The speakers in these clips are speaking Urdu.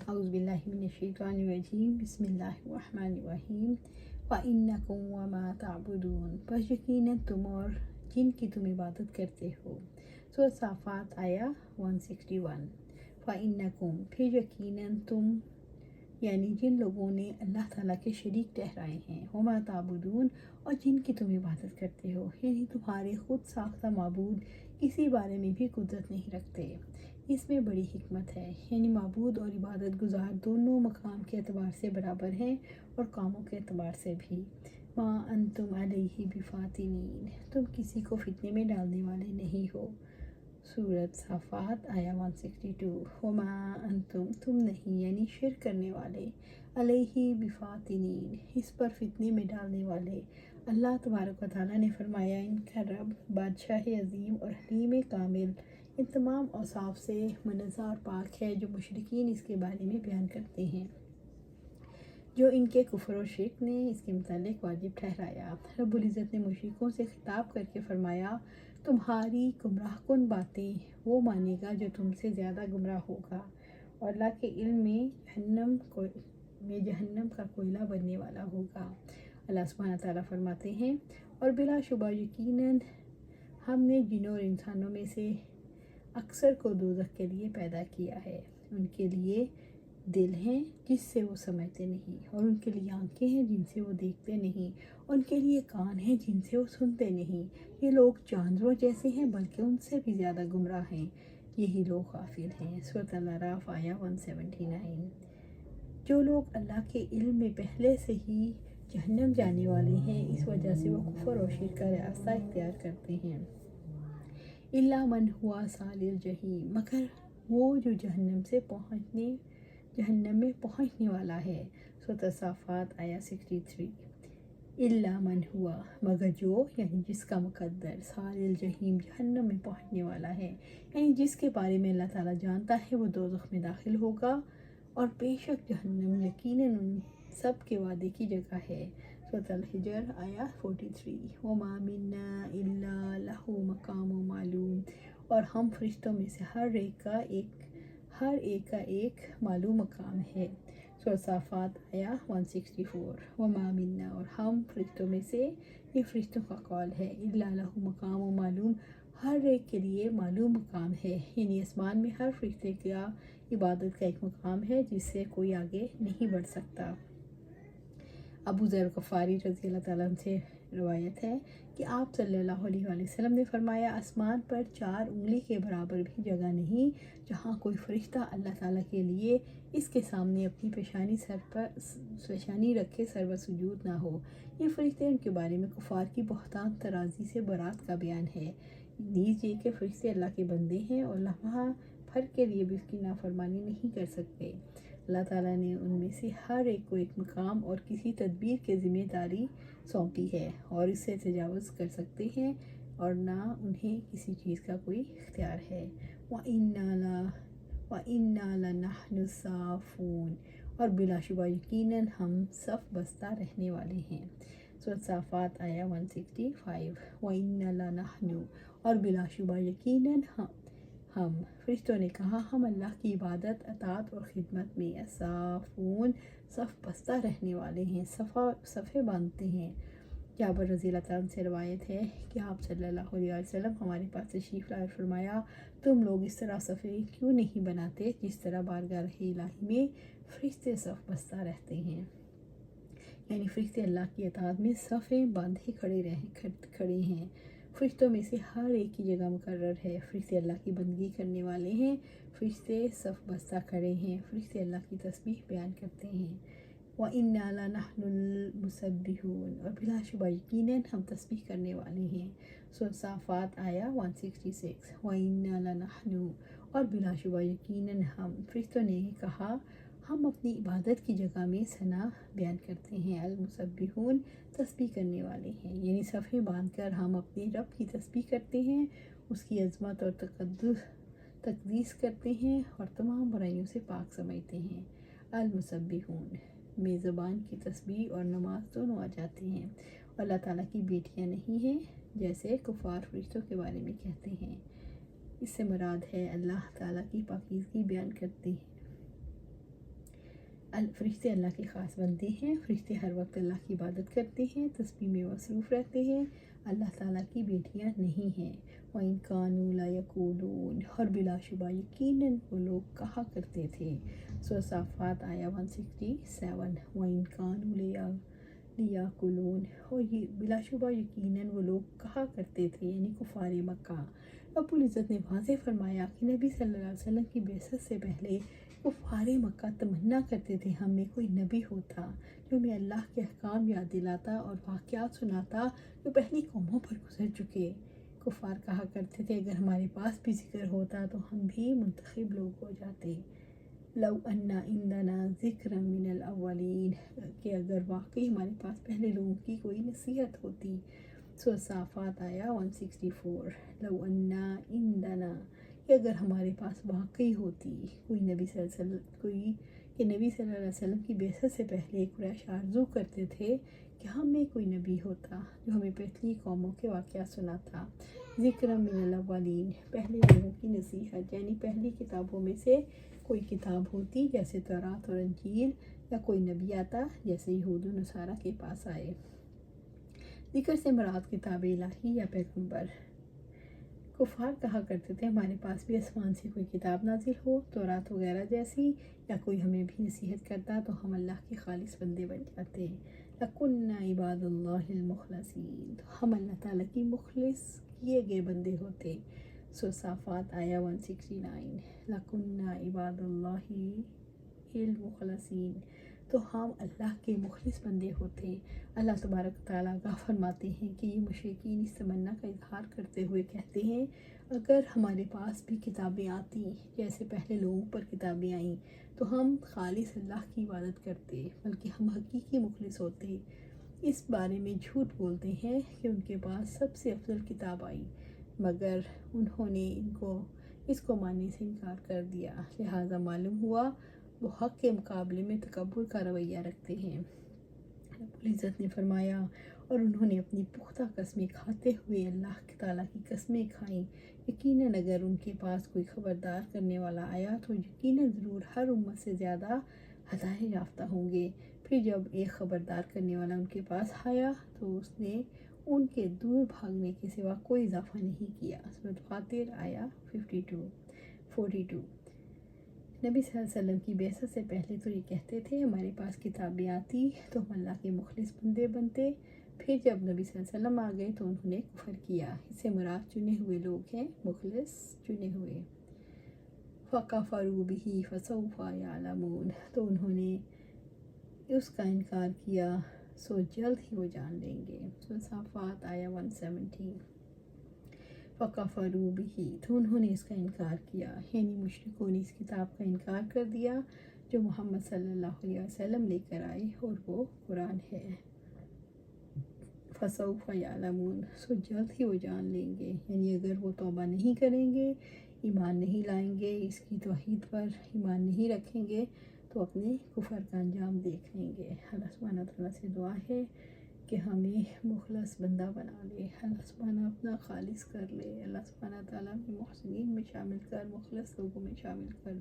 اعوذ باللہ من الشیطان الرجیم، بسم اللہ الرحمن الرحیم۔ وَإِنَّكُمْ وَمَا تَعْبُدُونَ، پس یقیناً تم اور جن کی تم عبادت کرتے ہو۔ سورۃ صافات آیا 161۔ وَإِنَّكُمْ، پھر یقیناً تم یعنی جن لوگوں نے اللہ تعالیٰ کے شریک ٹھہرائے ہیں، وَمَا تَعْبُدُونَ، اور جن کی تم عبادت کرتے ہو، یعنی تمہارے خود ساختہ معبود کسی بارے میں بھی قدرت نہیں رکھتے۔ اس میں بڑی حکمت ہے، یعنی معبود اور عبادت گزار دونوں مقام کے اعتبار سے برابر ہیں اور کاموں کے اعتبار سے بھی۔ ما انتم علیہ بفاتنین، تم کسی کو فتنے میں ڈالنے والے نہیں ہو۔ سورۃ صافات آیا 162۔ وما انتم، تم نہیں یعنی شرک کرنے والے، علیہ بفاتنین، اس پر فتنے میں ڈالنے والے۔ اللہ تبارک و تعالیٰ نے فرمایا ان کا رب بادشاہ عظیم اور حلیم کامل ان تمام اوصاف سے منزہ اور پاک ہے جو مشرکین اس کے بارے میں بیان کرتے ہیں، جو ان کے کفر و شرک نے اس کے متعلق واجب ٹھہرایا۔ رب العزت نے مشرکوں سے خطاب کر کے فرمایا، تمہاری گمراہ کن باتیں وہ مانے گا جو تم سے زیادہ گمراہ ہوگا، اور اللہ کے علم میں جہنم کا کوئلہ بننے والا ہوگا۔ اللہ سبحانہ تعالیٰ فرماتے ہیں، اور بلا شبہ یقیناً ہم نے جنوں اور انسانوں میں سے اکثر کو دوزخ کے لیے پیدا کیا ہے۔ ان کے لیے دل ہیں جس سے وہ سمجھتے نہیں، اور ان کے لیے آنکھیں ہیں جن سے وہ دیکھتے نہیں، ان کے لیے کان ہیں جن سے وہ سنتے نہیں۔ یہ لوگ جانوروں جیسے ہیں بلکہ ان سے بھی زیادہ گمراہ ہیں، یہی لوگ غافل ہیں۔ سورۃ الاعراف آیا 179۔ جو لوگ اللہ کے علم میں پہلے سے ہی جہنم جانے والے ہیں، اس وجہ سے وہ کفر اور شرک کا راستہ اختیار کرتے ہیں۔ الا من ہوا صال الجحیم، مگر وہ جو جہنم میں پہنچنے والا ہے۔ سورۃ الصافات آیا 63۔ الا من ہوا، مگر جو یعنی جس کا مقدر، صال الجحیم جہنم میں پہنچنے والا ہے، یعنی جس کے بارے میں اللہ تعالیٰ جانتا ہے وہ دوزخ میں داخل ہوگا، اور بے شک جہنم یقیناً ان سب کے وعدے کی جگہ ہے۔ سورۃ الحجر آیا 43۔ وما منا الا لہ مقام معلوم، اور ہم فرشتوں میں سے ہر ایک کا ایک معلوم مقام ہے۔ سورۃ صافات آیا 164۔ وما منا، اور ہم فرشتوں میں سے، یہ فرشتوں کا قول ہے، الا لہ مقام معلوم، ہر ایک کے لیے معلوم مقام ہے، یعنی آسمان میں ہر فرشتے کا عبادت کا ایک مقام ہے جس سے کوئی آگے نہیں بڑھ سکتا۔ ابو ذر غفاری رضی اللہ تعالیٰ عنہ سے روایت ہے کہ آپ صلی اللہ علیہ وآلہ وسلم نے فرمایا، آسمان پر 4 انگلی کے برابر بھی جگہ نہیں جہاں کوئی فرشتہ اللہ تعالیٰ کے لیے اس کے سامنے اپنی پیشانی رکھے سر سجود نہ ہو۔ یہ فرشتے ان کے بارے میں کفار کی بہتان ترازی سے برات کا بیان ہے، نیز یہ کہ فرشتے اللہ کے بندے ہیں اور لمحہ بھر کے لیے بھی اس کی نافرمانی نہیں کر سکتے۔ اللہ تعالیٰ نے ان میں سے ہر ایک کو ایک مقام اور کسی تدبیر کے ذمہ داری سونپی ہے، اور اس سے تجاوز کر سکتے ہیں اور نہ انہیں کسی چیز کا کوئی اختیار ہے۔ وَإِنَّا لَنَحْنُ الصَّافُونَ، اور بلا شبہ یقیناً ہم صف بستہ رہنے والے ہیں۔ سورۃ صافات آیا 165۔ وَإِنَّا لَنَحْنُ، اور بلا شبہ یقیناً ہم فرشتوں نے کہا، ہم اللہ کی عبادت، اطاعت اور خدمت میں الصافون، صف بستہ رہنے والے ہیں، صفیں باندھتے ہیں۔ جابر رضی اللہ تعالیٰ عنہ سے روایت ہے کہ آپ صلی اللہ علیہ وسلم ہمارے پاس تشریف لائے، فرمایا، تم لوگ اس طرح صفیں کیوں نہیں بناتے جس طرح بارگاہ الہی میں فرشتے صف بستہ رہتے ہیں، یعنی فرشتے اللہ کی اطاعت میں صفیں باندھے کھڑے ہیں۔ فرشتوں میں سے ہر ایک کی جگہ مقرر ہے، فرشتے اللہ کی بندگی کرنے والے ہیں، فرشتے صف بستہ کھڑے ہیں، فرشتے اللہ کی تسبیح بیان کرتے ہیں۔ وَإِنَّا لَنَحْنُ الْمُسَبِّحُونَ، اور بلا شبہ یقیناً ہم تسبیح کرنے والے ہیں۔ سورۃ صافات آیا 166۔ وَإِنَّا لَنَحْنُ، اور بلا شبہ یقیناً ہم، فرشتوں نے کہا، ہم اپنی عبادت کی جگہ میں ثنا بیان کرتے ہیں، المسبحون تسبیح کرنے والے ہیں، یعنی صفیں باندھ کر ہم اپنے رب کی تسبیح کرتے ہیں، اس کی عظمت اور تقدیس کرتے ہیں اور تمام برائیوں سے پاک سمجھتے ہیں۔ المسبحون میں زبان کی تسبیح اور نماز دونوں آ جاتے ہیں، اور اللہ تعالیٰ کی بیٹیاں نہیں ہیں جیسے کفار فرشتوں کے بارے میں کہتے ہیں۔ اس سے مراد ہے اللہ تعالیٰ کی پاکیزگی بیان کرتے ہیں۔ فرشتے اللہ کے خاص بندے ہیں، فرشتے ہر وقت اللہ کی عبادت کرتے ہیں، تسبیح میں مصروف رہتے ہیں، اللہ تعالیٰ کی بیٹیاں نہیں ہیں۔ وَإِن كَانُوا لَيَقُولُونَ، اور بلا شبہ یقیناً وہ لوگ کہا کرتے تھے۔ سورہ صافات آیا 167۔ وَإِن كَانُوا لِيَقُولُونَ، اور یہ بلا شبہ یقیناً وہ لوگ کہا کرتے تھے، یعنی کفار مکہ۔ رب العزت نے واضح فرمایا کہ نبی صلی اللہ علیہ وسلم کی بعثت سے پہلے کفار مکہ تمنا کرتے تھے ہم میں کوئی نبی ہوتا جو ہمیں اللہ کے احکام یاد دلاتا اور واقعات سناتا جو پہلی قوموں پر گزر چکے۔ کفار کہا کرتے تھے اگر ہمارے پاس بھی ذکر ہوتا تو ہم بھی منتخب لوگ ہو جاتے۔ لو ان عندنا ذکر من الاولین، کہ اگر واقعی ہمارے پاس پہلے لوگوں کی کوئی نصیحت ہوتی۔ سورہ صافات آیا 164۔ لو ان عندنا، کہ اگر ہمارے پاس واقعی ہوتی کوئی نبی صلی اللہ علیہ وسلم، کہ نبی صلی اللہ علیہ وسلم کی بعثت سے پہلے قریش آرزو کرتے تھے کہ ہم میں کوئی نبی ہوتا جو ہمیں پچھلی قوموں کے واقعات سناتا۔ ذکر من الاولین، پہلے لوگوں کی نصیحت، یعنی پہلی کتابوں میں سے کوئی کتاب ہوتی جیسے تورات اور انجیل، یا کوئی نبی آتا جیسے یہود و نصارہ کے پاس آئے۔ ذکر سے مراد کتاب الہی یا پیغمبر۔ کفار کہا کرتے تھے ہمارے پاس بھی آسمان سے کوئی کتاب نازل ہو، تورات وغیرہ جیسی، یا کوئی ہمیں بھی نصیحت کرتا تو ہم اللہ کے خالص بندے بن جاتے۔ لَكُنَّا عِبَادَ اللَّهِ الْمُخْلَصِينَ، تو ہم اللہ تعالیٰ کی مخلص کیے گئے بندے ہوتے۔ سورہ صافات آیا 169۔ لَكُنَّا عِبَادَ اللَّهِ الْمُخْلَصِينَ، تو ہم اللہ کے مخلص بندے ہوتے۔ اللہ تبارک تعالیٰ کا فرماتے ہیں کہ یہ مشرکین اس تمنا کا اظہار کرتے ہوئے کہتے ہیں اگر ہمارے پاس بھی کتابیں آتی جیسے پہلے لوگوں پر کتابیں آئیں تو ہم خالص اللہ کی عبادت کرتے، بلکہ ہم حقیقی مخلص ہوتے۔ اس بارے میں جھوٹ بولتے ہیں کہ ان کے پاس سب سے افضل کتاب آئی، مگر انہوں نے اس کو ماننے سے انکار کر دیا، لہٰذا معلوم ہوا وہ حق کے مقابلے میں تکبر کا رویہ رکھتے ہیں۔ رب العزت نے فرمایا اور انہوں نے اپنی پختہ قسمیں کھاتے ہوئے اللہ تعالیٰ کی قسمیں کھائیں، یقیناً اگر ان کے پاس کوئی خبردار کرنے والا آیا تو یقیناً ضرور ہر امت سے زیادہ ہدایت یافتہ ہوں گے۔ پھر جب ایک خبردار کرنے والا ان کے پاس آیا تو اس نے ان کے دور بھاگنے کے سوا کوئی اضافہ نہیں کیا۔ سورۃ فاطر آیا 42۔ نبی صلی اللہ علیہ وسلم کی بعثت سے پہلے تو یہ کہتے تھے ہمارے پاس کتابیں آتی تو ہم اللہ کے مخلص بندے بنتے، پھر جب نبی صلی اللہ علیہ وسلم آ گئے تو انہوں نے کفر کیا۔ اس سے مراد چنے ہوئے لوگ ہیں، مخلص چنے ہوئے۔ فَكَفَرُوا بِهِ فَسَوْفَ يَعْلَمُونَ، تو انہوں نے اس کا انکار کیا سو جلد ہی وہ جان لیں گے۔ سورہ صافات آیا 117۔ فَكَفَرُوا بِهِ، تو انہوں نے اس کا انکار کیا، یعنی مشرکوں نے اس کتاب کا انکار کر دیا جو محمد صلی اللہ علیہ وسلم لے کر آئے اور وہ قرآن ہے۔ فَسَوْفَ يَعْلَمُونَ، سو جلد ہی وہ جان لیں گے، یعنی اگر وہ توبہ نہیں کریں گے، ایمان نہیں لائیں گے، اس کی توحید پر ایمان نہیں رکھیں گے تو اپنے کفر کا انجام دیکھ لیں گے۔ اللہ سبحانہ تعالیٰ سے دعا ہے کہ ہمیں مخلص بندہ بنا لے، اللہ سبحانہ اپنا خالص کر لے، اللہ سبحانہ تعالیٰ میں محسنین میں شامل کر، مخلص لوگوں میں شامل کر،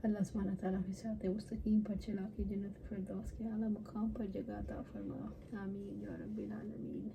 اللہ سبحانہ تعالیٰ کے ساتھ مستقیم پر چلا کے جنت فردوس کے اعلیٰ مقام پر جگہ عطا فرما، آمین یا رب العالمین۔